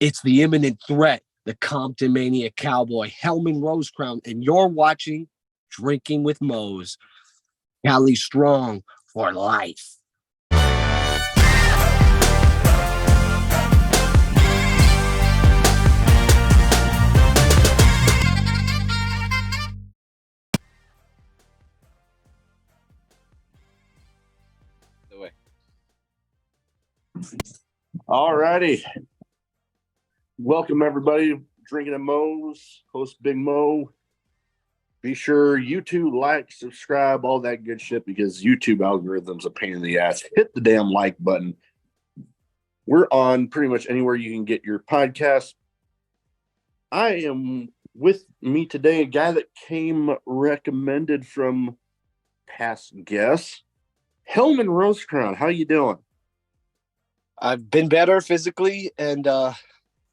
It's the imminent threat, the Compton Mania Cowboy, Hellman Rosecrown, and you're watching Drinking with Moe's. Cali strong for life. All righty. Welcome, everybody. Drinking at Moe's, host Big Mo. Be sure YouTube, like, subscribe, all that good shit, because YouTube algorithm's a pain in the ass. Hit the damn like button. We're on pretty much anywhere you can get your podcast. I am with me today, a guy that came recommended from past guests, Hellman Rosecrown. How you doing? I've been better physically and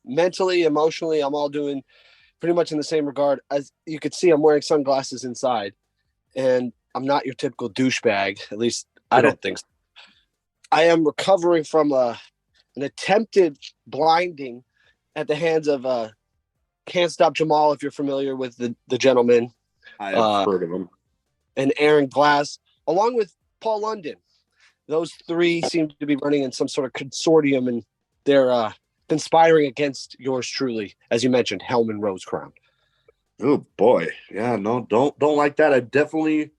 mentally, emotionally. I'm all doing pretty much in the same regard. As you can see, I'm wearing sunglasses inside, and I'm not your typical douchebag. At least I don't think so. I am recovering from an attempted blinding at the hands of Can't Stop Jamal, if you're familiar with the gentleman. I have heard of him. And Aaron Glass, along with Paul London. Those three seem to be running in some sort of consortium, and they're conspiring against yours truly, as you mentioned, Hellman Rosecrown. Oh boy, yeah, no, don't like that. I've definitely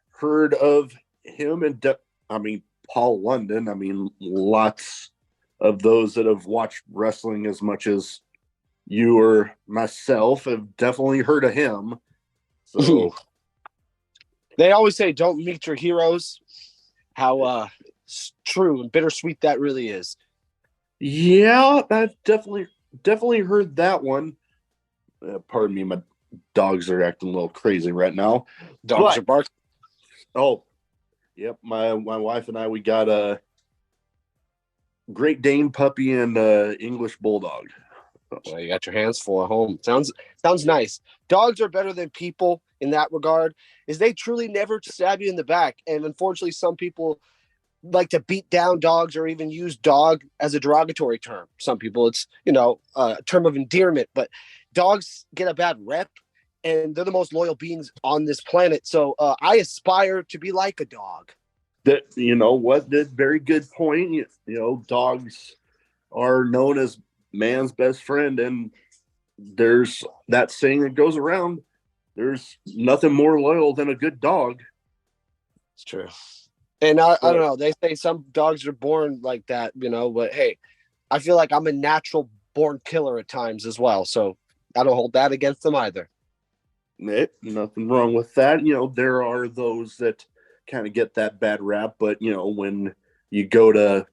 heard of him, and Paul London. Lots of those that have watched wrestling as much as you or myself have definitely heard of him. So they always say, "Don't meet your heroes." How true and bittersweet that really is. Yeah, I've definitely heard that one. Pardon me, my dogs are acting a little crazy right now. Dogs are barking. Oh, yep. My wife and I, we got a Great Dane puppy and English Bulldog. Well, you got your hands full at home. Sounds nice. Dogs are better than people in that regard, is they truly never stab you in the back. And unfortunately, some people like to beat down dogs or even use dog as a derogatory term. Some people, it's, a term of endearment, but dogs get a bad rep, and they're the most loyal beings on this planet. So I aspire to be like a dog. That, that very good point. Dogs are known as man's best friend, and there's that saying that goes around, there's nothing more loyal than a good dog. It's true. And I don't know, they say some dogs are born like that, but hey, I feel like I'm a natural born killer at times as well, so I don't hold that against them either. Nothing wrong with that. There are those that kind of get that bad rap, but when you go to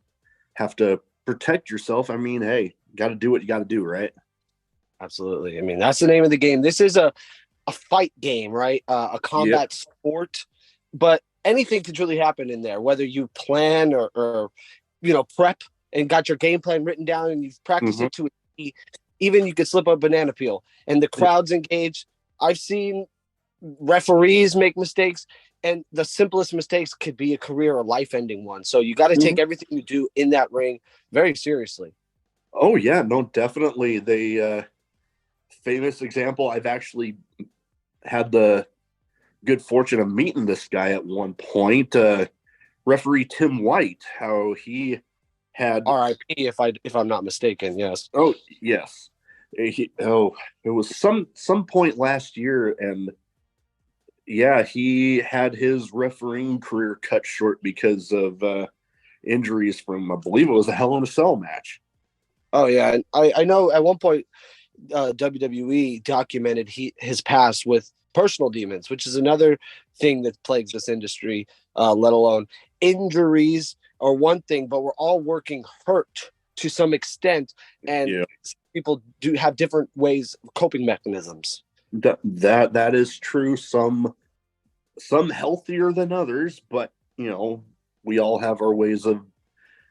have to protect yourself, hey, got to do what you got to do, right? Absolutely. That's the name of the game. This is a fight game, right? A combat sport, but anything could really happen in there, whether you plan or prep and got your game plan written down and you've practiced it to a T. Even you could slip a banana peel and the crowd's engaged. I've seen referees make mistakes, and the simplest mistakes could be a career or life-ending one. So you got to take everything you do in that ring very seriously. Oh, yeah, no, definitely. The famous example, I've actually had the good fortune of meeting this guy at one point, referee Tim White, how he had R.I.P. if I'm not mistaken. Yes. Oh, yes. It was some point last year, and yeah, he had his refereeing career cut short because of injuries from, I believe it was a Hell in a Cell match. Oh yeah, and I know at one point WWE documented his past with personal demons, which is another thing that plagues this industry, let alone injuries are one thing, but we're all working hurt to some extent, and people do have different ways of coping mechanisms. That is true. Some healthier than others, but we all have our ways of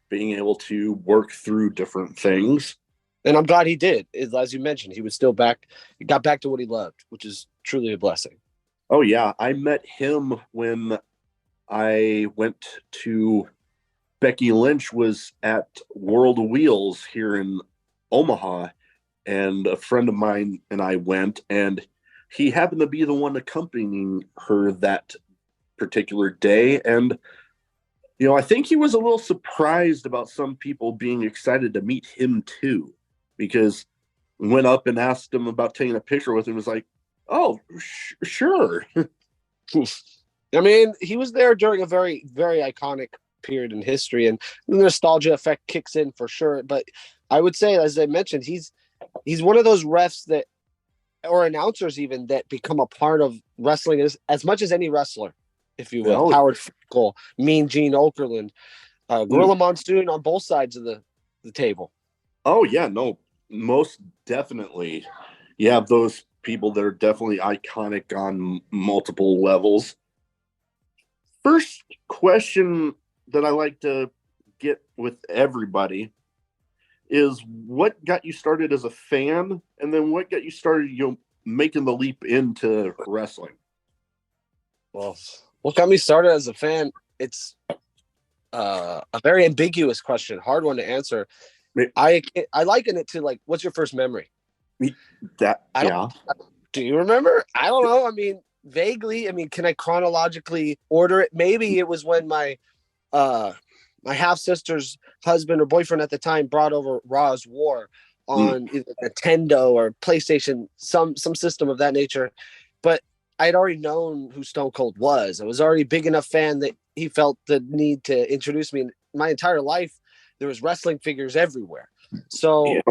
being able to work through different things. And I'm glad he did. As you mentioned, he got back to what he loved, which is truly a blessing. Oh yeah, I met him when I went to Becky Lynch was at World Wheels here in Omaha, and a friend of mine and I went, and he happened to be the one accompanying her that particular day. And, I think he was a little surprised about some people being excited to meet him too, because went up and asked him about taking a picture with him. Was like, oh, sure. I mean, he was there during a very, very iconic period in history, and the nostalgia effect kicks in for sure. But I would say, as I mentioned, he's one of those refs that, or announcers even, that become a part of wrestling as much as any wrestler, if you will. Howard Finkel, Mean Gene Okerlund, Gorilla Monsoon on both sides of the table. Oh, yeah, no, most definitely. You have those people that are definitely iconic on multiple levels. First question that I like to get with everybody is, what got you started as a fan, and then what got you started, making the leap into wrestling? Well, what got me started as a fan? It's a very ambiguous question, hard one to answer. I liken it to, like, what's your first memory? Do you remember? I don't know. I mean, vaguely. I mean, can I chronologically order it? Maybe it was when my half sister's husband or boyfriend at the time brought over Raw's War on either Nintendo or PlayStation, some system of that nature. But I'd already known who Stone Cold was. I was already a big enough fan that he felt the need to introduce me. My entire life, there was wrestling figures everywhere. So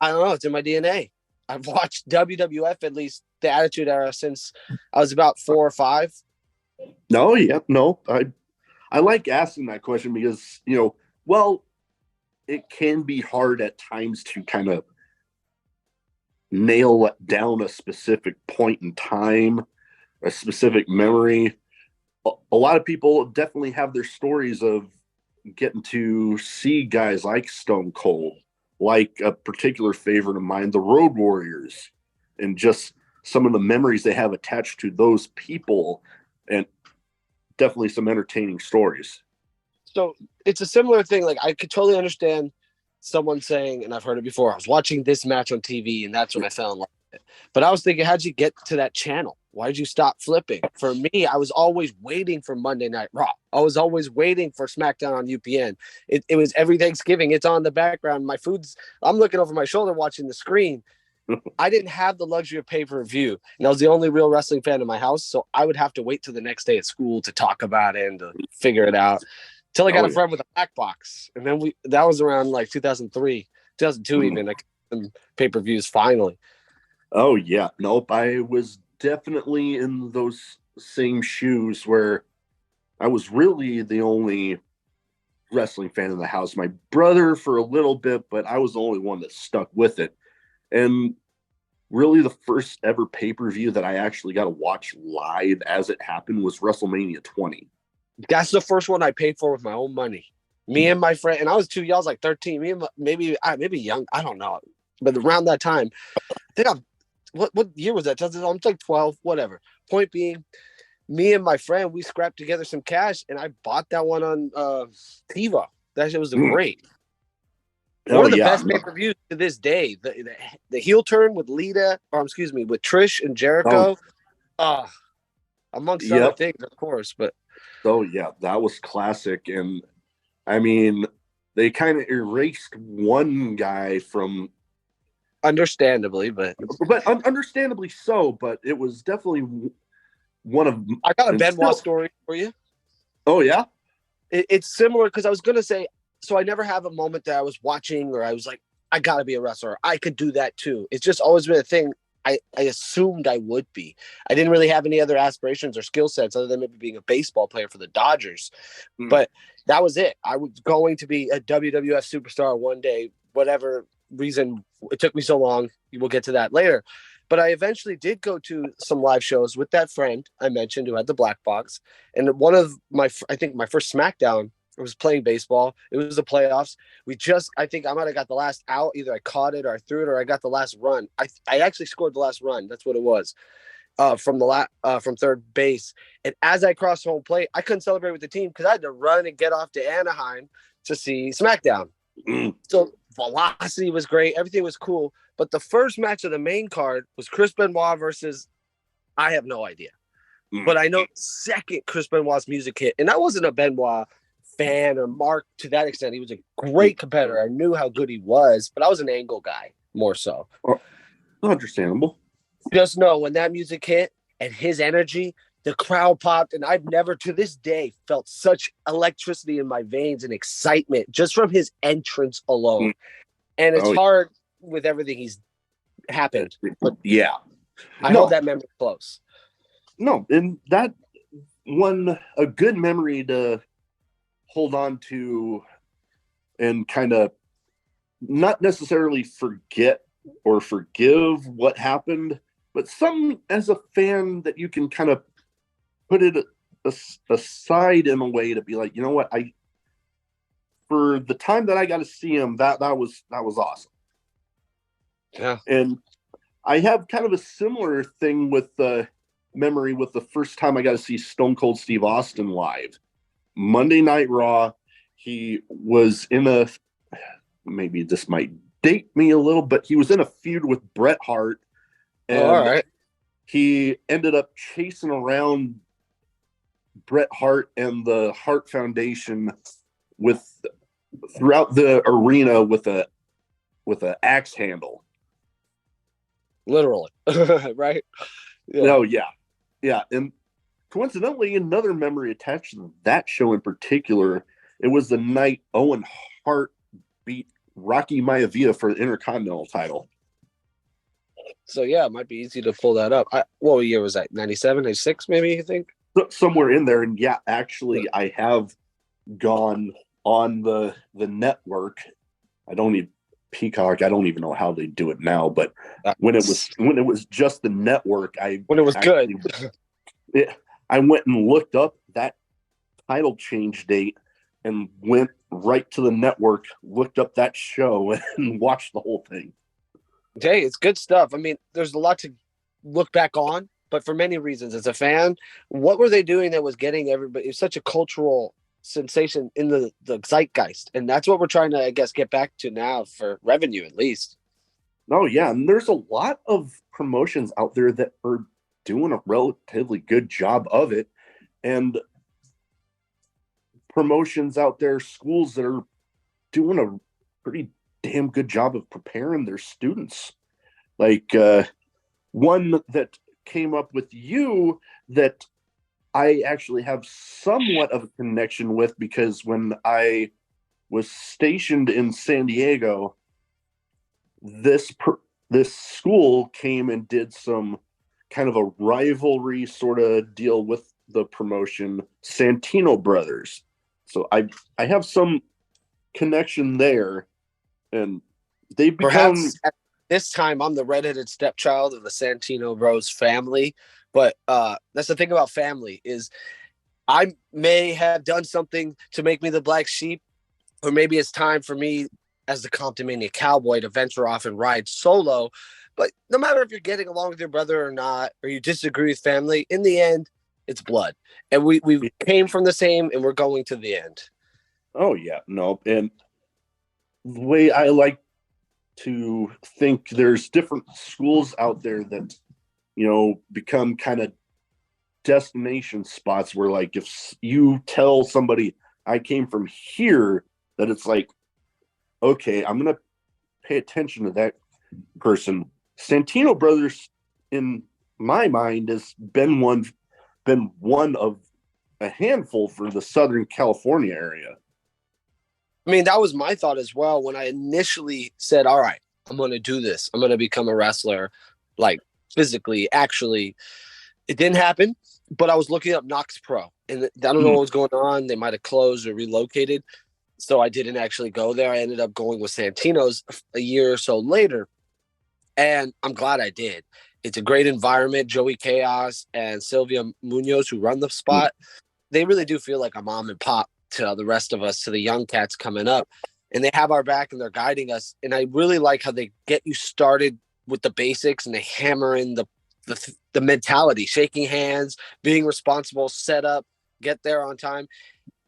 I don't know. It's in my DNA. I've watched WWF, at least the Attitude Era, since I was about 4 or 5. No. I like asking that question because, it can be hard at times to kind of nail down a specific point in time, a specific memory. A lot of people definitely have their stories of getting to see guys like Stone Cold, like a particular favorite of mine, the Road Warriors, and just some of the memories they have attached to those people, and definitely some entertaining stories. So it's a similar thing. Like, I could totally understand someone saying, and I've heard it before, I was watching this match on TV and that's when I fell in love with it. But I was thinking, how'd you get to that channel? Why did you stop flipping? For me, I was always waiting for Monday Night Raw. I was always waiting for SmackDown on UPN. It was every Thanksgiving. It's on the background. I'm looking over my shoulder watching the screen. I didn't have the luxury of pay-per-view, and I was the only real wrestling fan in my house, so I would have to wait till the next day at school to talk about it and to figure it out. Till I got a friend with a black box, and then that was around like 2003, 2002 even, like, pay-per-views finally. Oh, yeah. Nope. I was definitely in those same shoes where I was really the only wrestling fan in the house. My brother for a little bit, but I was the only one that stuck with it. And really the first ever pay-per-view that I actually got to watch live as it happened was WrestleMania 20. That's the first one I paid for with my own money. Me and my friend, and I was too young, I was like 13. Me and maybe young, I don't know, but around that time, I think what year was that? I'm like 12, whatever. Point being, me and my friend, we scrapped together some cash, and I bought that one on TiVo. That shit was great. One of the best pay-per-views to this day. The heel turn with with Trish and Jericho. Amongst other things, of course, but. Oh, yeah, that was classic. And, I mean, they kind of erased one guy from... Understandably understandably so, but it was definitely one of... I got a Benoit story for you. Oh, yeah? It's similar, because I was going to say, so I never have a moment that I was watching or I was like, I got to be a wrestler. I could do that too. It's just always been a thing. I assumed I would be. I didn't really have any other aspirations or skill sets other than maybe being a baseball player for the Dodgers. But that was it. I was going to be a WWF superstar one day, whatever reason it took me so long. We'll get to that later. But I eventually did go to some live shows with that friend I mentioned who had the black box. And one of my first SmackDown, I was playing baseball. It was the playoffs. I think I might have got the last out. Either I caught it or I threw it or I got the last run. I actually scored the last run. That's what it was. From third base. And as I crossed home plate, I couldn't celebrate with the team because I had to run and get off to Anaheim to see SmackDown. So velocity was great. Everything was cool. But the first match of the main card was Chris Benoit versus, I have no idea. But I know second Chris Benoit's music hit. And I wasn't a Benoit fan or Mark to that extent. He was a great competitor. I knew how good he was, but I was an Angle guy more so. Understandable. Just know when that music hit and his energy, the crowd popped, and I've never to this day felt such electricity in my veins and excitement just from his entrance alone. And it's hard with everything he's happened. But yeah. I hold that memory close. No, and that a good memory to hold on to and kind of not necessarily forget or forgive what happened, but some as a fan that you can kind of put it aside in a way to be like, you know what, for the time that I got to see him, that was awesome. Yeah. And I have kind of a similar thing with the memory with the first time I got to see Stone Cold Steve Austin live. Monday Night Raw. He was in maybe this might date me a little, but he was in a feud with Bret Hart. And all right. He ended up chasing around Bret Hart and the Hart Foundation throughout the arena with a axe handle. Literally. Right? Yeah. Oh, yeah. Yeah. And coincidentally, another memory attached to that show in particular, it was the night Owen Hart beat Rocky Maivia for the Intercontinental title. So, yeah, it might be easy to pull that up. What year was that? 97, 96, maybe, you think? Somewhere in there. And yeah, actually, I have gone on the network. I don't need Peacock. I don't even know how they do it now. But when it was just the network, when it was good, I went and looked up that title change date and went right to the network, looked up that show, and watched the whole thing. Hey, it's good stuff. I mean, there's a lot to look back on, but for many reasons, as a fan, what were they doing that was getting everybody? It was such a cultural sensation in the zeitgeist, and that's what we're trying to, I guess, get back to now for revenue, at least. Oh, yeah, and there's a lot of promotions out there that are doing a relatively good job of it, and promotions out there, schools that are doing a pretty damn good job of preparing their students. Like one that came up with you that I actually have somewhat of a connection with, because when I was stationed in San Diego, this school came and did some kind of a rivalry sort of deal with the promotion, Santino Brothers. So I have some connection there, and they've become. Perhaps at this time I'm the redheaded stepchild of the Santino Bros family, but that's the thing about family is I may have done something to make me the black sheep, or maybe it's time for me as the Compton Mania Cowboy to venture off and ride solo. But no matter if you're getting along with your brother or not, or you disagree with family, in the end, it's blood. And we came from the same, and we're going to the end. Oh, yeah. No. And the way I like to think, there's different schools out there that, become kind of destination spots where, like, if you tell somebody I came from here, that it's like, okay, I'm going to pay attention to that person. Santino Brothers, in my mind, has been one of a handful for the Southern California area. I mean, that was my thought as well when I initially said, all right, I'm going to do this. I'm going to become a wrestler, like physically, actually. It didn't happen, but I was looking up Knox Pro, and I don't know what was going on. They might have closed or relocated, so I didn't actually go there. I ended up going with Santino's a year or so later, and I'm glad I did. It's a great environment. Joey Chaos and Sylvia Munoz, who run the spot, they really do feel like a mom and pop to the rest of us, to the young cats coming up, and they have our back and they're guiding us. And I really like how they get you started with the basics, and they hammer in the mentality, shaking hands, being responsible, set up, get there on time.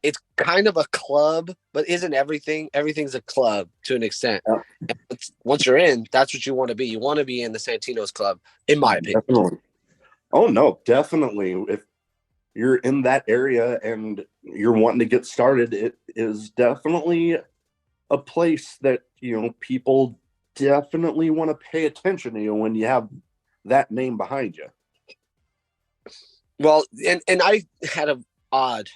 it's kind of a club, but isn't everything? Everything's a club to an extent. Yeah, And once you're in, that's what you want to be. You want to be in the Santino's club, in my opinion. definitely. Oh no, definitely. If you're in that area and you're wanting to get started, it is definitely a place that, people definitely want to pay attention to you when you have that name behind you. Well, and I had a odd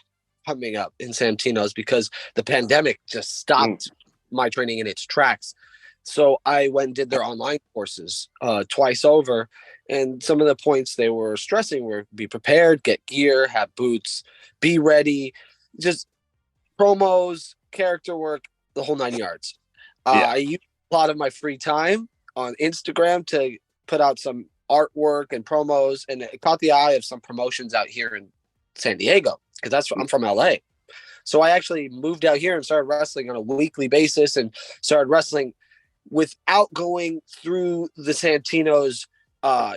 coming up in Santino's because the pandemic just stopped my training in its tracks. So I went and did their online courses twice over. And some of the points they were stressing were be prepared, get gear, have boots, be ready, just promos, character work, the whole 9 yards. Yeah. I use a lot of my free time on Instagram to put out some artwork and promos, and it caught the eye of some promotions out here in San Diego because I'm from LA. So I actually moved out here and started wrestling on a weekly basis and started wrestling without going through the Santino's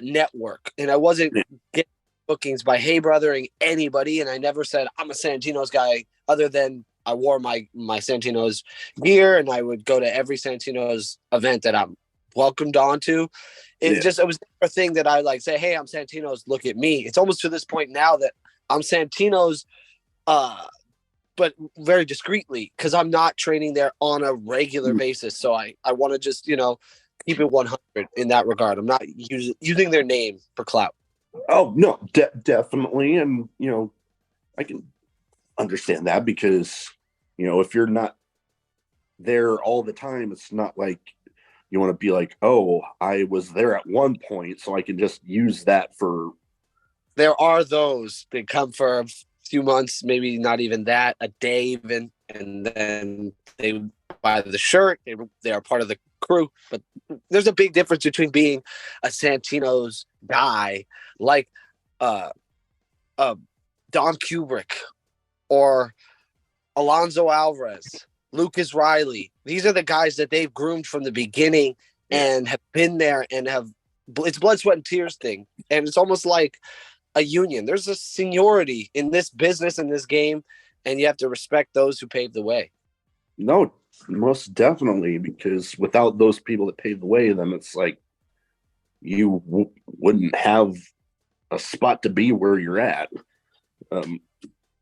network. And I wasn't getting bookings by Hey Brothering anybody. And I never said I'm a Santino's guy other than I wore my Santino's gear and I would go to every Santino's event that I'm welcomed onto. It was a thing that I like say, hey, I'm Santino's, look at me. It's almost to this point now that I'm Santino's, but very discreetly because I'm not training there on a regular basis. So I want to just, keep it 100 in that regard. I'm not using their name for clout. Oh, no, definitely. And, I can understand that because, if you're not there all the time, it's not like you want to be like, oh, I was there at one point, so I can just use that for. There are those that come for a few months, maybe not even that, a day even, and then they buy the shirt. They are part of the crew. But there's a big difference between being a Santino's guy like Don Kubrick or Alonzo Alvarez, Lucas Riley. These are the guys that they've groomed from the beginning and have been there and it's blood, sweat, and tears thing. And it's almost like a union. There's a seniority in this business, in this game, and you have to respect those who paved the way. No, most definitely, because without those people that paved the way, then it's like you wouldn't have a spot to be where you're at.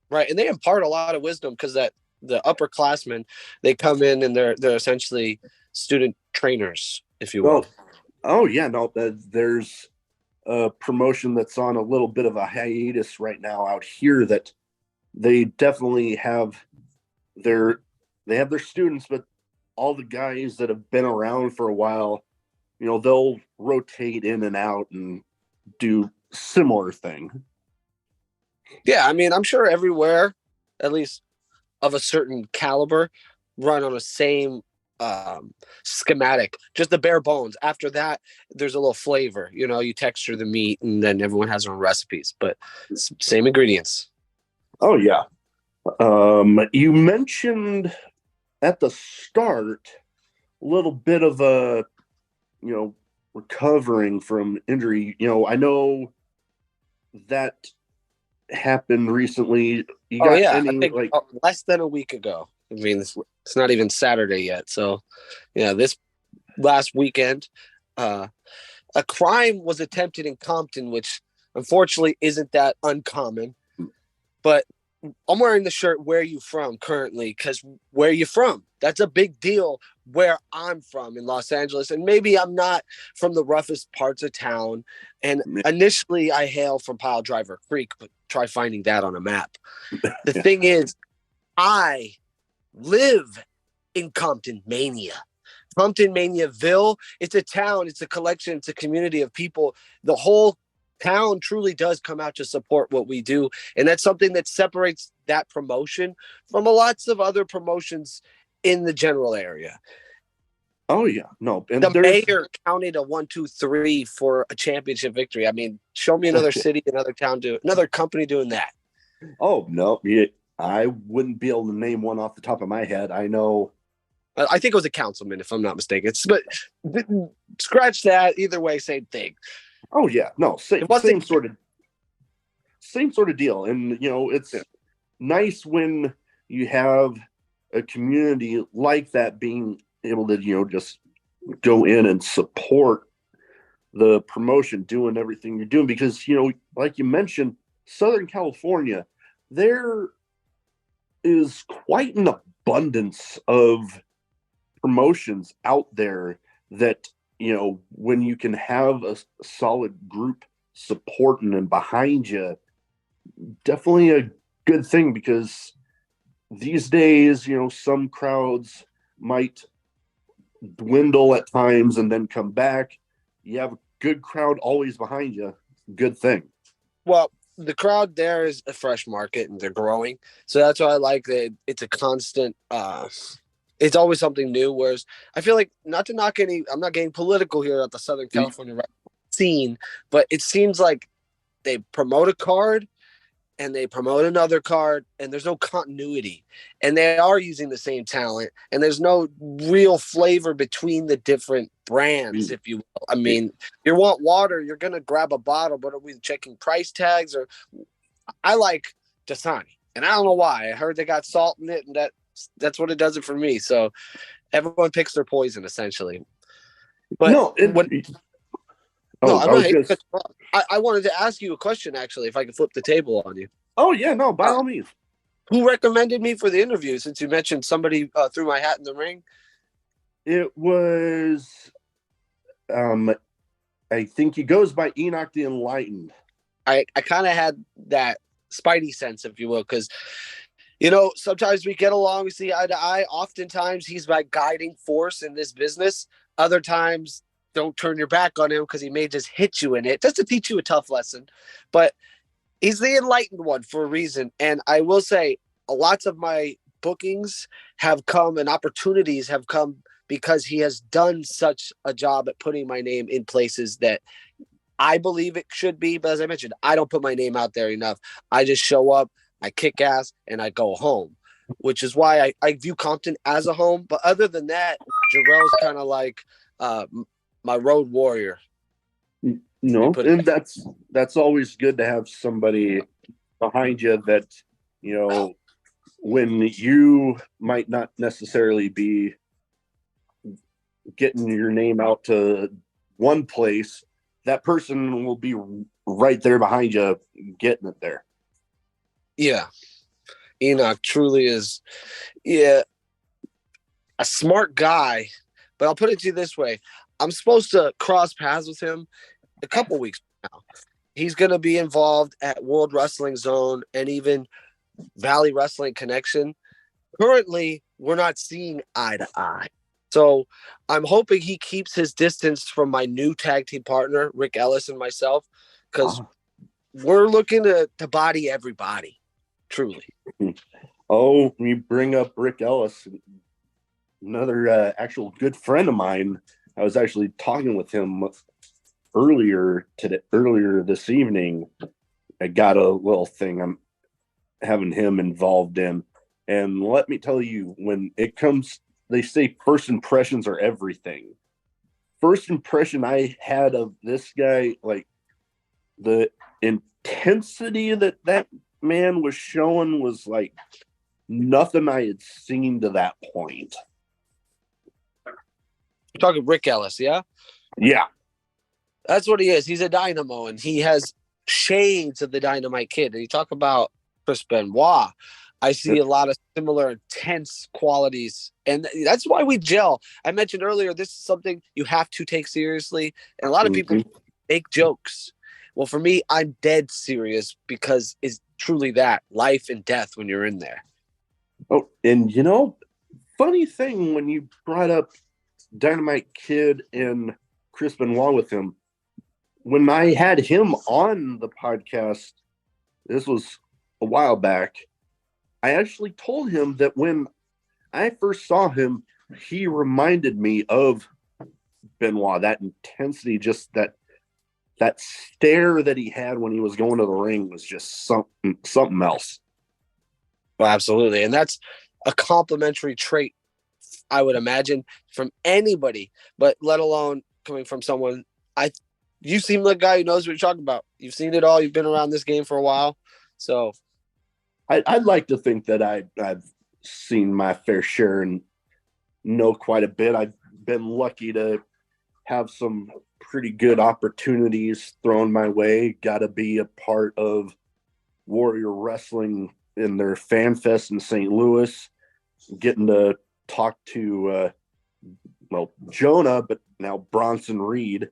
Right, and they impart a lot of wisdom because the upperclassmen, they come in and they're essentially student trainers, if you will. Oh yeah, no, there's a promotion that's on a little bit of a hiatus right now out here that they definitely have their students, but all the guys that have been around for a while, they'll rotate in and out and do similar thing. Yeah, I mean, I'm sure everywhere, at least of a certain caliber, run on the same schematic, just the bare bones. After that, there's a little flavor. You texture the meat, and then everyone has their own recipes, but same ingredients. Oh yeah. You mentioned at the start a little bit of a, recovering from injury. I know that happened recently. You got I any think less than a week ago. I mean, it's not even Saturday yet. So, this last weekend, a crime was attempted in Compton, which unfortunately isn't that uncommon. But I'm wearing the shirt "Where You From" currently because where you from? That's a big deal where I'm from in Los Angeles. And maybe I'm not from the roughest parts of town. And initially I hail from Pile Driver Creek, but try finding that on a map. The thing is, I live in Compton Mania. Compton Maniaville. It's a town. It's a collection. It's a community of people. The whole town truly does come out to support what we do. And that's something that separates that promotion from lots of other promotions in the general area. Oh yeah, no. And the mayor counted a 1, 2, 3 for a championship victory. I mean, show me another city, another company doing that. Oh no, I wouldn't be able to name one off the top of my head. I know. I think it was a councilman, if I'm not mistaken. But scratch that. Either way, same thing. Oh yeah, no, same sort of deal. And it's nice when you have a community like that being able to, just go in and support the promotion, doing everything you're doing. Because, like you mentioned, Southern California, there is quite an abundance of promotions out there that, when you can have a solid group supporting and behind you, definitely a good thing. Because these days, some crowds might dwindle at times and then come back. You have a good crowd always behind you. Good thing. Well, the crowd there is a fresh market and they're growing. So that's why I like that it's a constant it's always something new. Whereas I feel like, not to knock any, I'm not getting political here at the Southern California scene, but it seems like they promote a card and they promote another card and there's no continuity, and they are using the same talent and there's no real flavor between the different brands, if you will. I mean, you want water, you're going to grab a bottle, but are we checking price tags? Or I like Dasani, and I don't know why. I heard they got salt in it, and that's what it does it for me. So everyone picks their poison essentially. But no, no, I'm not. I wanted to ask you a question, actually, if I could flip the table on you. Oh, yeah, no, by all means. Who recommended me for the interview, since you mentioned somebody threw my hat in the ring? It was, I think he goes by Enoch the Enlightened. I kind of had that spidey sense, if you will, because, sometimes we get along, we see eye to eye. Oftentimes he's my guiding force in this business. Other times, don't turn your back on him because he may just hit you in it, just to teach you a tough lesson. But he's the enlightened one for a reason. And I will say, lots of my bookings have come and opportunities have come because he has done such a job at putting my name in places that I believe it should be. But as I mentioned, I don't put my name out there enough. I just show up, I kick ass, and I go home, which is why I view Compton as a home. But other than that, Jarrell's kind of like my road warrior. No, and that's always good to have somebody behind you that, when you might not necessarily be getting your name out to one place, that person will be right there behind you getting it there. Yeah. Enoch truly is, a smart guy. But I'll put it to you this way. I'm supposed to cross paths with him a couple weeks from now. He's going to be involved at World Wrestling Zone and even Valley Wrestling Connection. Currently, we're not seeing eye to eye. So I'm hoping he keeps his distance from my new tag team partner, Rick Ellis, and myself, because we're looking to body everybody, truly. Oh, you bring up Rick Ellis, another actual good friend of mine. I was actually talking with him earlier this evening. I got a little thing I'm having him involved in. And let me tell you, when it comes, they say first impressions are everything. First impression I had of this guy, like the intensity that man was showing was like nothing I had seen to that point. We're talking Rick Ellis, yeah? Yeah. That's what he is. He's a dynamo, and he has shades of the Dynamite Kid. And you talk about Chris Benoit, I see a lot of similar intense qualities, and that's why we gel. I mentioned earlier, this is something you have to take seriously, and a lot of people make jokes. Well, for me, I'm dead serious because it's truly that life and death when you're in there. Oh, and funny thing, when you brought up Dynamite Kid and Chris Benoit with him, when I had him on the podcast, this was a while back, I actually told him that when I first saw him, he reminded me of Benoit. That intensity, just that stare that he had when he was going to the ring was just something else. Well, absolutely. And that's a complimentary trait, I would imagine, from anybody, but let alone coming from someone. You seem like a guy who knows what you're talking about. You've seen it all. You've been around this game for a while. So I'd like to think that I've seen my fair share and know quite a bit. I've been lucky to have some pretty good opportunities thrown my way. Got to be a part of Warrior Wrestling in their fan fest in St. Louis, getting to talk to Jonah, but now Bronson Reed,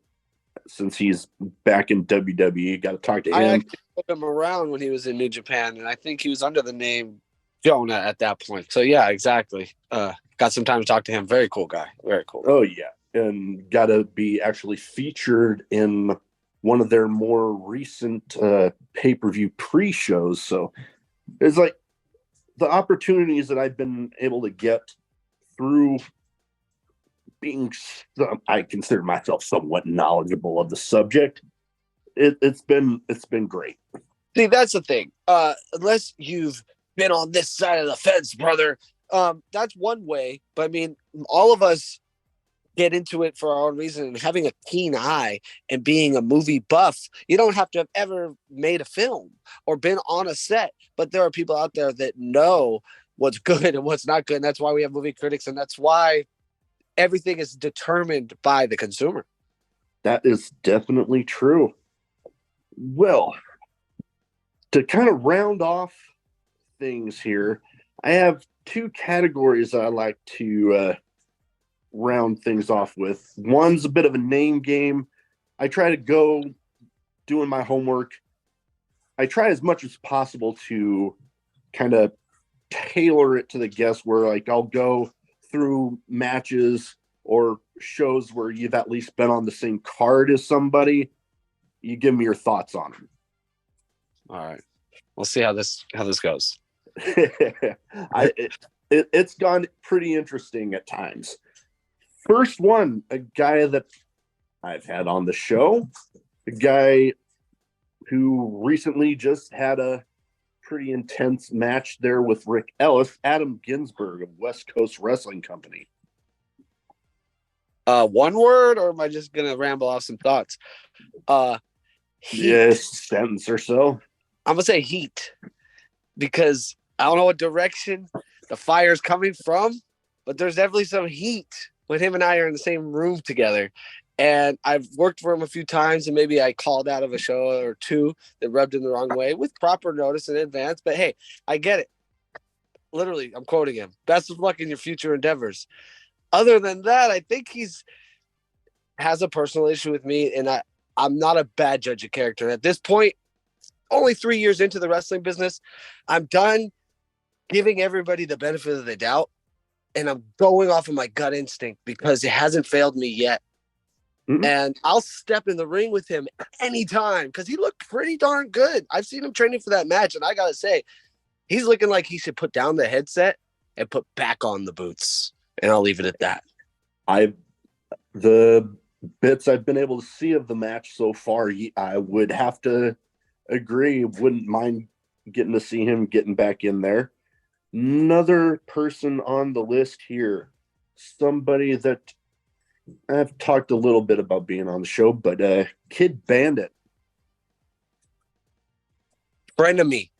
since he's back in WWE. Got to talk to him. I actually put him around when he was in New Japan, and I think he was under the name Jonah at that point. So yeah, exactly. Got some time to talk to him. Very cool guy. Very cool. Oh yeah, and got to be actually featured in one of their more recent pay-per-view pre-shows. So it's like the opportunities that I've been able to get through being, I consider myself somewhat knowledgeable of the subject. It's been great. See, that's the thing. Unless you've been on this side of the fence, brother, that's one way. But I mean, all of us get into it for our own reason, and having a keen eye and being a movie buff, you don't have to have ever made a film or been on a set, but there are people out there that know what's good and what's not good. And that's why we have movie critics, and that's why everything is determined by the consumer. That is definitely true. Well, to kind of round off things here, I have two categories I like to round things off with. One's a bit of a name game. I try to go doing my homework. I try as much as possible to kind of tailor it to the guest, where like I'll go through matches or shows where you've at least been on the same card as somebody. You give me your thoughts on them. All right. We'll see how this goes. It's gone pretty interesting at times. First one, a guy that I've had on the show, a guy who recently just had a pretty intense match there with Rick Ellis, Adam Ginsberg of West Coast Wrestling Company. One word, or am I just going to ramble off some thoughts? Yes, sentence or so. I'm going to say heat, because I don't know what direction the fire's coming from, but there's definitely some heat when him and I are in the same room together. And I've worked for him a few times, and maybe I called out of a show or two that rubbed him the wrong way with proper notice in advance. But hey, I get it. Literally, I'm quoting him. Best of luck in your future endeavors. Other than that, I think has a personal issue with me, and I'm not a bad judge of character. At this point, only 3 years into the wrestling business, I'm done giving everybody the benefit of the doubt, and I'm going off of my gut instinct because it hasn't failed me yet. Mm-hmm. And I'll step in the ring with him anytime because he looked pretty darn good. I've seen him training for that match, and I got to say, he's looking like he should put down the headset and put back on the boots. And I'll leave it at that. The bits I've been able to see of the match so far, I would have to agree. Wouldn't mind getting to see him getting back in there. Another person on the list here, somebody that I've talked a little bit about being on the show, but Kid Bandit. Friend of me,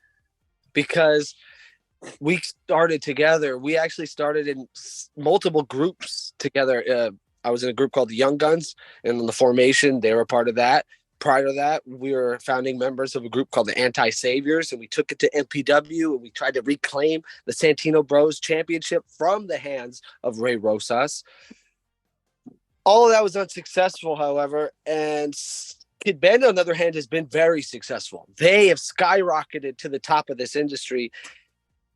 because we started together. We actually started in multiple groups together. I was in a group called the Young Guns, and in the formation, they were a part of that. Prior to that, we were founding members of a group called the Anti-Saviors, and we took it to Njpw, and we tried to reclaim the Santino Bros Championship from the hands of Ray Rosas. All of that was unsuccessful, however, and Kid Bandit, on the other hand, has been very successful. They have skyrocketed to the top of this industry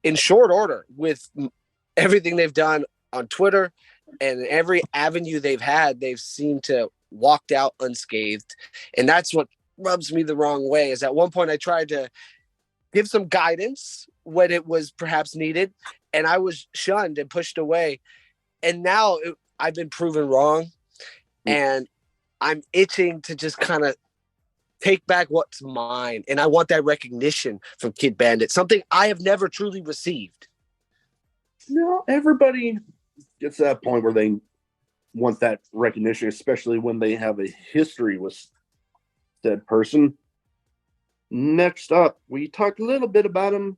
in short order with everything they've done on Twitter, and every avenue they've had, they've seemed to walked out unscathed. And that's what rubs me the wrong way, is at one point I tried to give some guidance when it was perhaps needed, and I was shunned and pushed away. And now I've been proven wrong, and I'm itching to just kind of take back what's mine. And I want that recognition from Kid Bandit, something I have never truly received. No, everybody gets to that point where they want that recognition, especially when they have a history with said person. Next up, we talked a little bit about him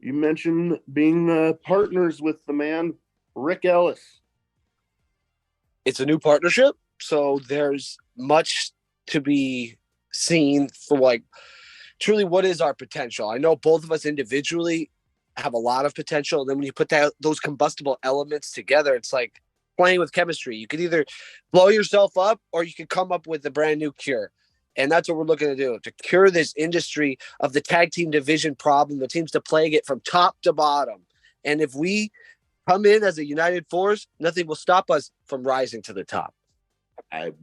You mentioned being partners with the man, Rick Ellis. It's a new partnership, so there's much to be seen for like truly what is our potential. I know both of us individually have a lot of potential. And then when you put those combustible elements together, it's like playing with chemistry. You could either blow yourself up or you could come up with a brand new cure. And that's what we're looking to do, to cure this industry of the tag team division problem that seems to plague it from top to bottom. And if we come in as a united force, nothing will stop us from rising to the top. I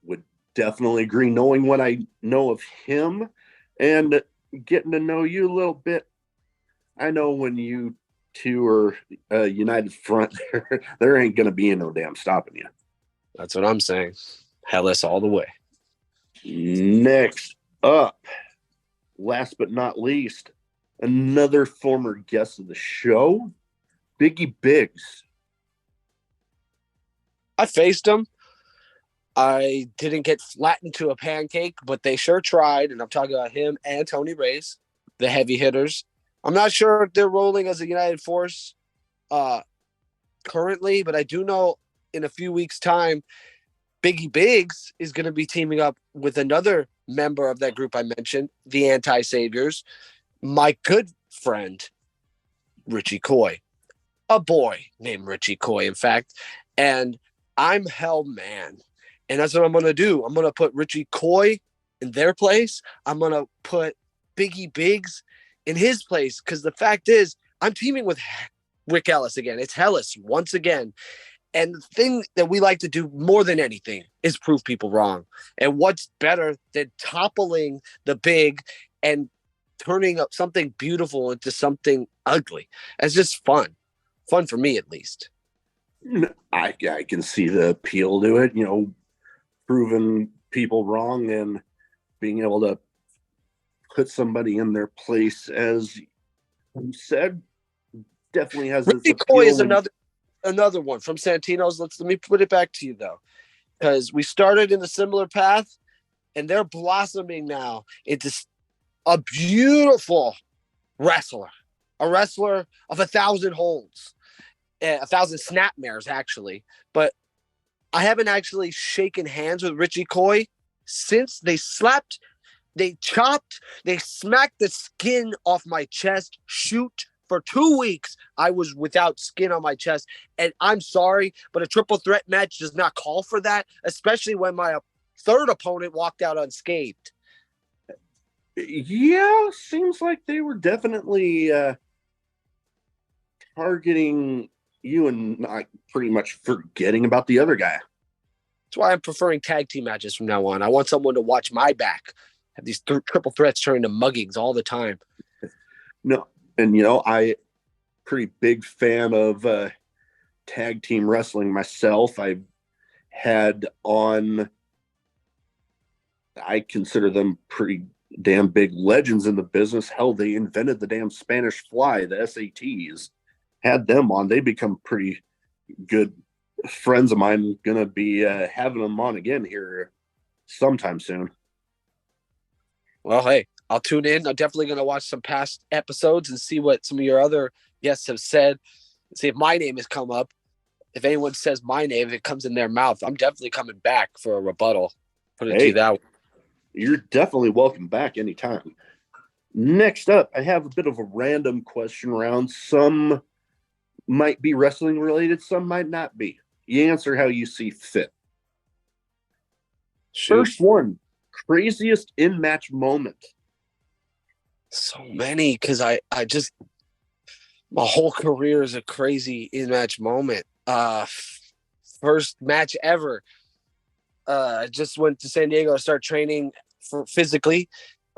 would definitely agree, knowing what I know of him and getting to know you a little bit. I know when you two are united front, there ain't going to be no damn stopping you. That's what I'm saying. Hellas all the way. Next up, last but not least, another former guest of the show, Biggie Biggs. I faced him. I didn't get flattened to a pancake, but they sure tried. And I'm talking about him and Tony Reyes, the heavy hitters. I'm not sure if they're rolling as a united force currently, but I do know in a few weeks' time, Biggie Biggs is going to be teaming up with another member of that group I mentioned, the Anti-Saviors, my good friend, Richie Coy, a boy named Richie Coy, in fact. And I'm Hellman. And that's what I'm going to do. I'm going to put Richie Coy in their place. I'm going to put Biggie Biggs in his place, because the fact is, I'm teaming with Rick Ellis again. It's Hellas once again. And the thing that we like to do more than anything is prove people wrong. And what's better than toppling the big and turning up something beautiful into something ugly? It's just fun. Fun for me, at least. I can see the appeal to it, proving people wrong and being able to put somebody in their place, as you said, definitely has Richie Coy is another one from Santino's. Let me put it back to you, though, because we started in a similar path and they're blossoming now into a beautiful wrestler, a wrestler of 1,000 holds, 1,000 snapmares, actually. But I haven't actually shaken hands with Richie Coy since they slapped, they chopped, they smacked the skin off my chest. Shoot. For 2 weeks, I was without skin on my chest. And I'm sorry, but a triple threat match does not call for that, especially when my third opponent walked out unscathed. Yeah, seems like they were definitely targeting you and not pretty much forgetting about the other guy. That's why I'm preferring tag team matches from now on. I want someone to watch my back. Have these triple threats turn into muggings all the time. No. And, I pretty big fan of tag team wrestling myself. I've had on, I consider them pretty damn big legends in the business. Hell, they invented the damn Spanish Fly, the SATs. Had them on. They become pretty good friends of mine. Going to be having them on again here sometime soon. Well, hey, I'll tune in. I'm definitely going to watch some past episodes and see what some of your other guests have said. See if my name has come up. If anyone says my name, if it comes in their mouth, I'm definitely coming back for a rebuttal. Put it to you that way. You're definitely welcome back anytime. Next up, I have a bit of a random question round. Some might be wrestling related, some might not be. You answer how you see fit. Sure. First one, craziest in-match moment. So many, because I just, my whole career is a crazy in-match moment. First match ever. I just went to San Diego to start training for physically,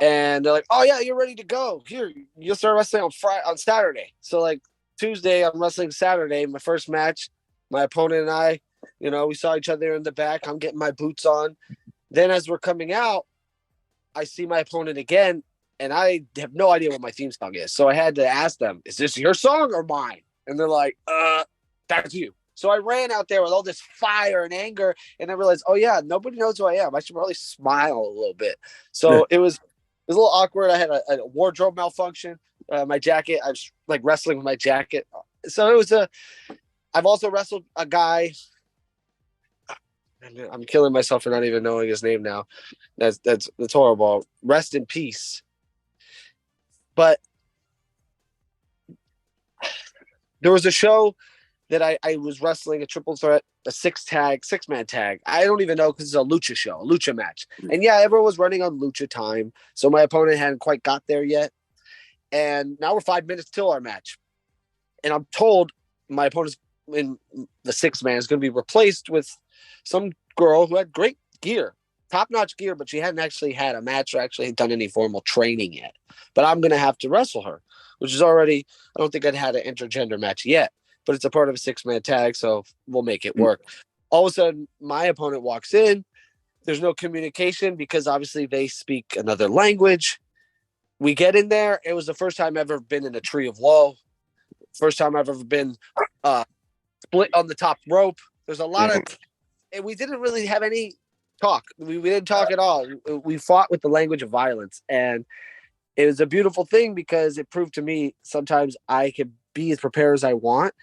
and they're like, "Oh yeah, you're ready to go. Here, you'll start wrestling on Saturday." So like Tuesday, I'm wrestling Saturday. My first match, my opponent and I, we saw each other in the back. I'm getting my boots on. Then as we're coming out, I see my opponent again. And I have no idea what my theme song is. So I had to ask them, is this your song or mine? And they're like, that's you. So I ran out there with all this fire and anger. And I realized, oh, yeah, nobody knows who I am. I should probably smile a little bit. So it was a little awkward. I had a wardrobe malfunction. my jacket. I was like wrestling with my jacket. So it was I've also wrestled a guy. I'm killing myself for not even knowing his name now. That's horrible. Rest in peace. But there was a show that I was wrestling a triple threat, a six man tag. I don't even know because it's a lucha show, a lucha match. And yeah, everyone was running on lucha time. So my opponent hadn't quite got there yet. And now we're 5 minutes till our match. And I'm told my opponent's in the six man is going to be replaced with some girl who had great gear, top notch gear, but she hadn't actually had a match or actually done any formal training yet. But I'm going to have to wrestle her, which is already, I don't think I'd had an intergender match yet, but it's a part of a 6-man tag. So we'll make it work. All of a sudden, my opponent walks in. There's no communication because obviously they speak another language. We get in there. It was the first time I've ever been in a tree of woe. First time I've ever been split on the top rope. There's a lot of, and we didn't really have any talk. We didn't talk at all. We fought with the language of violence, and it was a beautiful thing because it proved to me sometimes I can be as prepared as I want,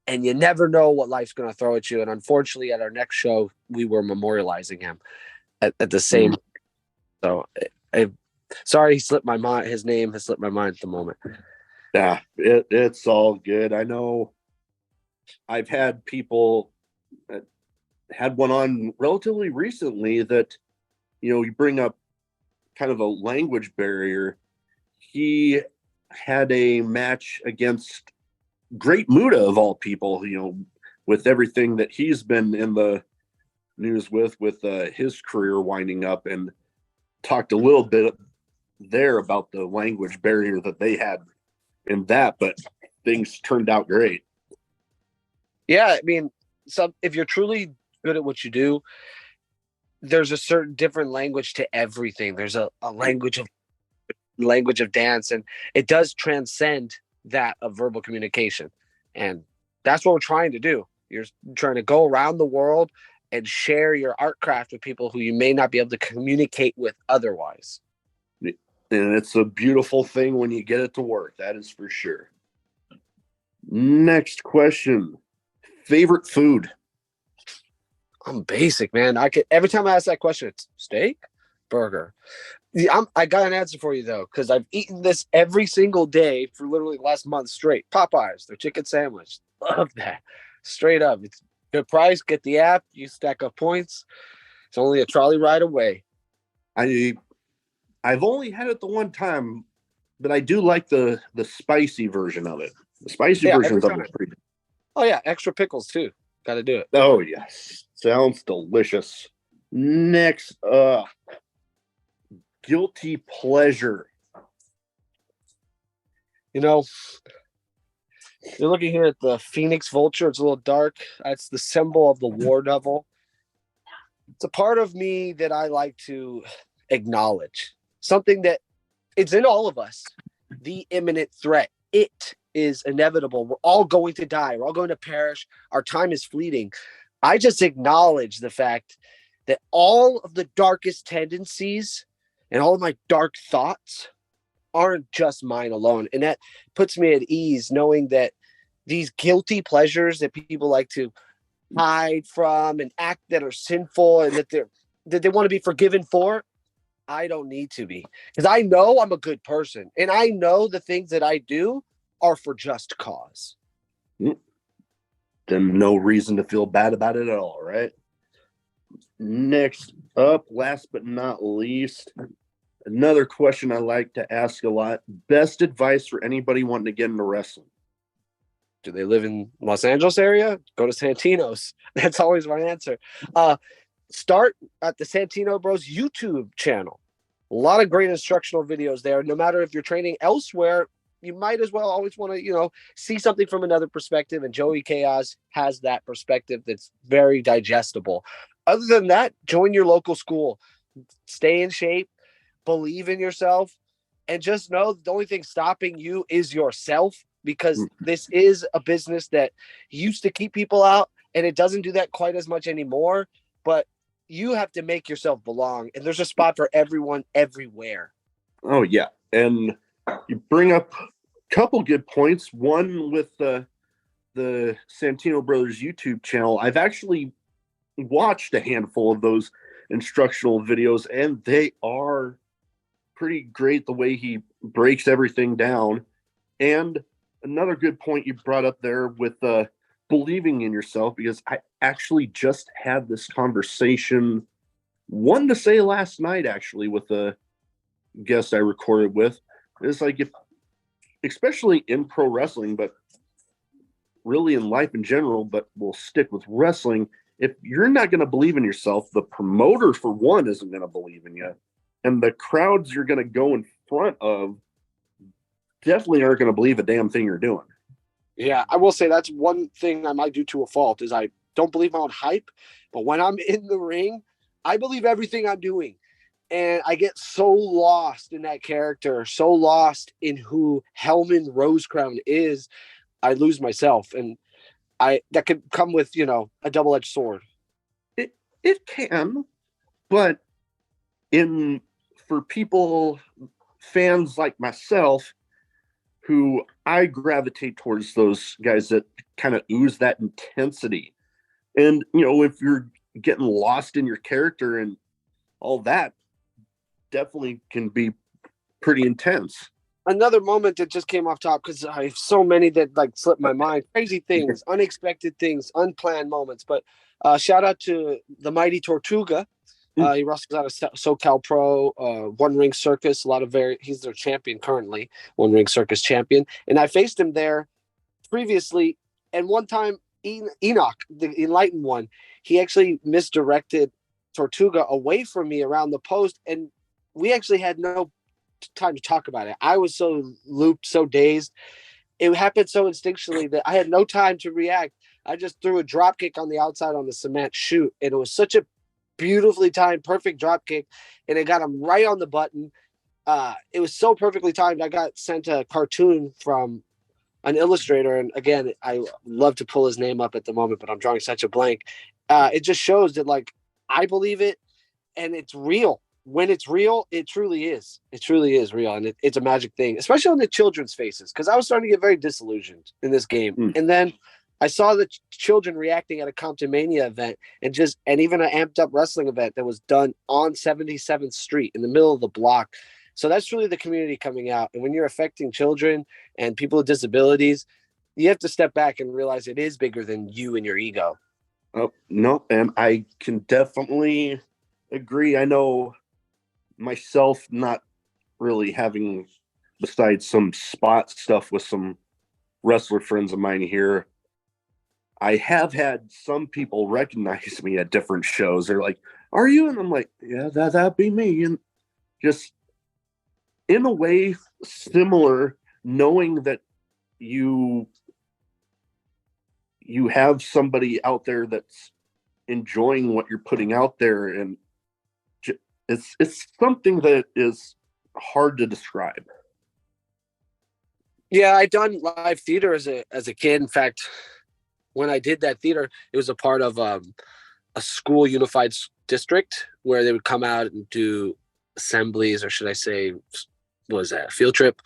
and you never know what life's going to throw at you. And unfortunately, at our next show, we were memorializing him at the same. So, sorry, he slipped my mind. His name has slipped my mind at the moment. Yeah, it's all good. I know I've had people that had one on relatively recently that, you bring up kind of a language barrier. He had a match against Great Muta of all people, with everything that he's been in the news with his career winding up, and talked a little bit there about the language barrier that they had in that, but things turned out great. Yeah, I mean, if you're truly good at what you do, there's a certain different language to everything. There's a language of dance, and it does transcend that of verbal communication. And that's what we're trying to do. You're trying to go around the world and share your art craft with people who you may not be able to communicate with otherwise. And it's a beautiful thing when you get it to work. That is for sure. Next question. Favorite food? I'm basic, man. Every time I ask that question, it's steak, burger. I got an answer for you though, because I've eaten this every single day for literally the last month straight. Popeyes, their chicken sandwich. Love that. Straight up. It's good price. Get the app. You stack up points. It's only a trolley ride away. I've only had it the one time, but I do like the spicy version of it. The spicy versions of it pretty good. Oh yeah, extra pickles too. Got to do it. Oh yes, sounds delicious. Next up, guilty pleasure. You're looking here at the Phoenix Vulture. It's a little dark. That's the symbol of the War Devil. It's a part of me that I like to acknowledge. Something that it's in all of us. The imminent threat. It is inevitable. We're all going to die. We're all going to perish. Our time is fleeting. I just acknowledge the fact that all of the darkest tendencies and all of my dark thoughts aren't just mine alone. And that puts me at ease knowing that these guilty pleasures that people like to hide from and act that are sinful and that they want to be forgiven for, I don't need to be, because I know I'm a good person and I know the things that I do are for just cause. Then no reason to feel bad about it at all, right? Next up, last but not least, another question I like to ask a lot. Best advice for anybody wanting to get into wrestling? Do they live in Los Angeles area? Go to Santino's. That's always my answer. Start at the Santino Bros YouTube channel. A lot of great instructional videos there. No matter if you're training elsewhere, you might as well always want to, see something from another perspective. And Joey Chaos has that perspective that's very digestible. Other than that, join your local school. Stay in shape. Believe in yourself. And just know the only thing stopping you is yourself, because this is a business that used to keep people out, and it doesn't do that quite as much anymore. But you have to make yourself belong, and there's a spot for everyone everywhere. Oh yeah. And you bring up couple good points. One with the Santino Brothers YouTube channel. I've actually watched a handful of those instructional videos, and they are pretty great the way he breaks everything down. And another good point you brought up there with believing in yourself, because I actually just had this conversation, one to say last night, actually, with a guest I recorded with. It's like, if, especially in pro wrestling, but really in life in general, but we'll stick with wrestling. If you're not going to believe in yourself, the promoter, for one, isn't going to believe in you. And the crowds you're going to go in front of definitely aren't going to believe a damn thing you're doing. Yeah, I will say that's one thing I might do to a fault, is I don't believe my own hype. But when I'm in the ring, I believe everything I'm doing. And I get so lost in that character, so lost in who Hellman Rosecrown is, I lose myself. And that could come with, a double-edged sword. It can, but for people, fans like myself, who I gravitate towards those guys that kind of ooze that intensity. And, if you're getting lost in your character and all that, definitely can be pretty intense. Another moment that just came off top, because I have so many that like slipped my mind. Crazy things, unexpected things, unplanned moments. But shout out to the mighty Tortuga. He wrestles out of SoCal Pro, One Ring Circus. He's their champion currently, One Ring Circus champion. And I faced him there previously. And one time, Enoch, the enlightened one, he actually misdirected Tortuga away from me around the post, and we actually had no time to talk about it. I was so looped, so dazed. It happened so instinctually that I had no time to react. I just threw a drop kick on the outside on the cement chute, and it was such a beautifully timed, perfect drop kick, and it got him right on the button. It was so perfectly timed. I got sent a cartoon from an illustrator, and again, I love to pull his name up at the moment, but I'm drawing such a blank. It just shows that, like, I believe it, and it's real. When it's real, it truly is. It truly is real, and it's a magic thing, especially on the children's faces, because I was starting to get very disillusioned in this game. And then I saw the children reacting at a Compton Mania event, and even an amped up wrestling event that was done on 77th Street in the middle of the block. So that's really the community coming out. And when you're affecting children and people with disabilities, you have to step back and realize it is bigger than you and your ego. Oh, no, and I can definitely agree. I know myself, not really having, besides some spot stuff with some wrestler friends of mine here, I have had some people recognize me at different shows. They're like, "Are you?" And I'm like, "Yeah, that'd be me." And just in a way similar, knowing that you have somebody out there that's enjoying what you're putting out there, and it's something that is hard to describe. Yeah, I done live theater as a kid. In fact, when I did that theater, it was a part of a school unified district where they would come out and do assemblies, or should I say, what was that, a field trip?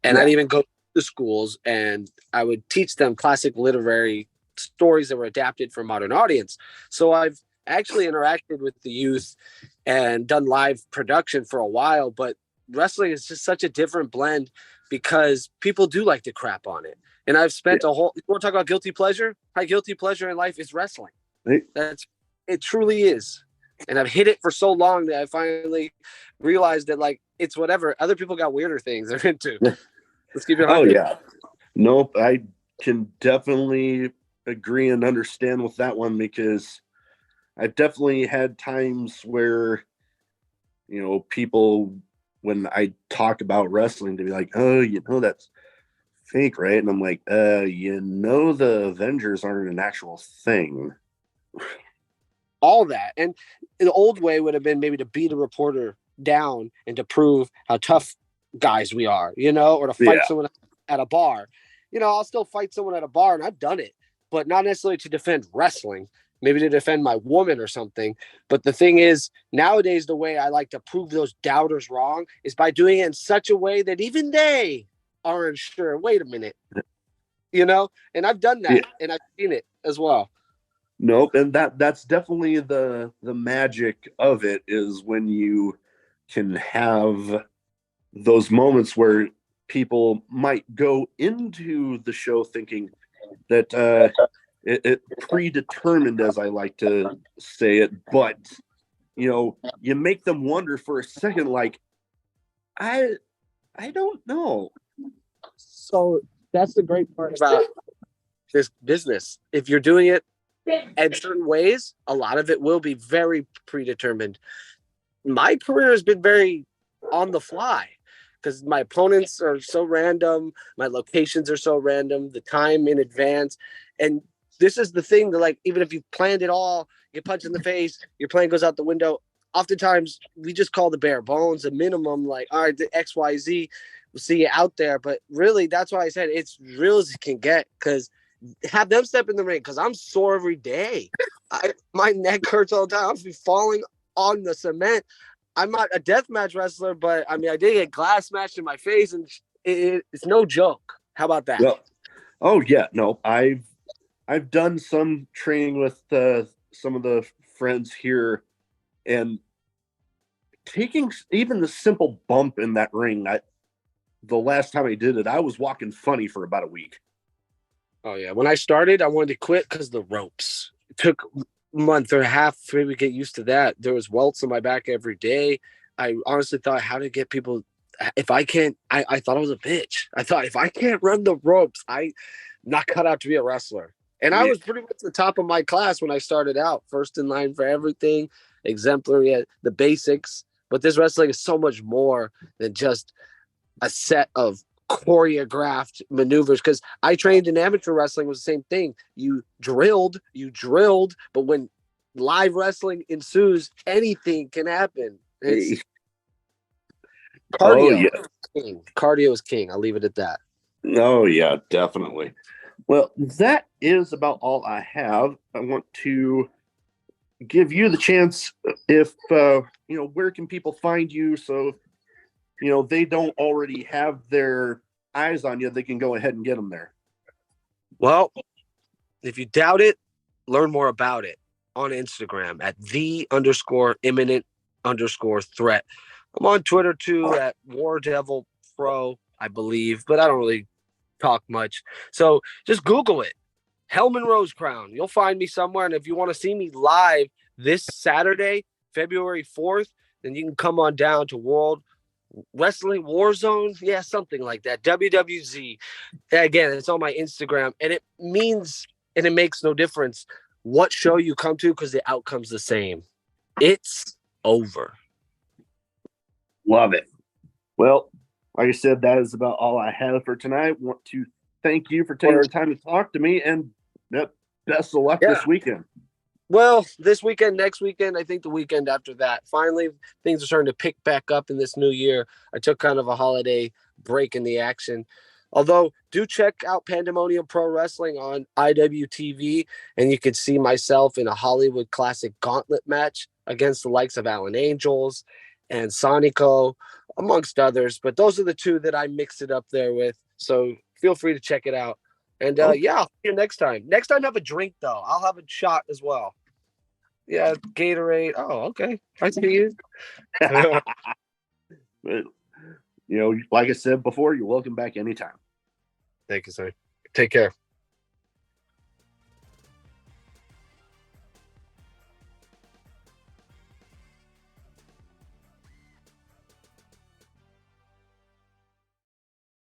And I'd even go to schools, and I would teach them classic literary stories that were adapted for a modern audience. So I've actually interacted with the youth and done live production for a while, but wrestling is just such a different blend because people do like to crap on it. And I've spent you want to talk about guilty pleasure? My guilty pleasure in life is wrestling. It truly is. And I've hid it for so long that I finally realized that, like, it's whatever. Other people got weirder things they're into. Let's keep it 100. Oh, yeah. Nope. I can definitely agree and understand with that one, because I've definitely had times where, people, when I talk about wrestling, to be like, "Oh, that's fake, right?" And I'm like, the Avengers aren't an actual thing. All that. And the old way would have been maybe to beat a reporter down and to prove how tough guys we are, or to fight someone at a bar. I'll still fight someone at a bar, and I've done it, but not necessarily to defend wrestling, maybe to defend my woman or something. But the thing is, nowadays, the way I like to prove those doubters wrong is by doing it in such a way that even they aren't sure. Wait a minute, you know. And I've done that, and I've seen it as well. Nope, and that's definitely the magic of it is when you can have those moments where people might go into the show thinking that it predetermined, as I like to say it, but you make them wonder for a second, like I don't know. So that's the great part about this business. If you're doing it in certain ways, a lot of it will be very predetermined. My career has been very on the fly because my opponents are so random, my locations are so random, the time in advance. And this is the thing that, like, even if you planned it all, you punch in the face, your plan goes out the window. Oftentimes, we just call the bare bones a minimum, like, all right, the XYZ, we'll see you out there. But really, that's why I said it's real as it can get because have them step in the ring because I'm sore every day. My neck hurts all the time. I'm falling on the cement. I'm not a deathmatch wrestler, but I mean, I did get glass smashed in my face, and it's no joke. How about that? Well, oh yeah, no, I've done some training with some of the friends here, and taking even the simple bump in that ring. The last time I did it, I was walking funny for about a week. Oh yeah, when I started, I wanted to quit because the ropes. It took a month or a half for me to get used to that. There was welts on my back every day. I honestly thought, how to get people. If I can't, I thought I was a bitch. I thought if I can't run the ropes, I'm not cut out to be a wrestler. And I was pretty much the top of my class when I started out, first in line for everything, exemplary at the basics. But this wrestling is so much more than just a set of choreographed maneuvers, because I trained in amateur wrestling was the same thing. You drilled, but when live wrestling ensues, anything can happen. It's Oh cardio. yeah, King. Cardio is king. I'll leave it at that. oh yeah, definitely. Well, that is about all I have. I want to give you the chance, if where can people find you, so they don't already have their eyes on you, they can go ahead and get them there. Well, if you doubt it, learn more about it on Instagram at _imminent_threat. I'm on Twitter too at War Devil Pro, I believe, but I don't really talk much. So just Google it. Hellman Rosecrown. You'll find me somewhere. And if you want to see me live this Saturday, February 4th, then you can come on down to World Wrestling Warzone. Yeah, something like that. WWZ. Again, it's on my Instagram. And it means, and it makes no difference what show you come to because the outcome's the same. It's over. Love it. Well, like I said, that is about all I have for tonight. I want to thank you for taking the time to talk to me, and best of luck this weekend. Well, this weekend, next weekend, I think the weekend after that. Finally, things are starting to pick back up in this new year. I took kind of a holiday break in the action. Although, do check out Pandemonium Pro Wrestling on IWTV, and you can see myself in a Hollywood Classic Gauntlet match against the likes of Alan Angels and Sonico, amongst others. But those are the two that I mixed it up there with. So feel free to check it out. And yeah, I'll see you next time. Next time, have a drink, though. I'll have a shot as well. Yeah, Gatorade. Oh, okay. I see you. But, like I said before, you're welcome back anytime. Thank you, sir. Take care.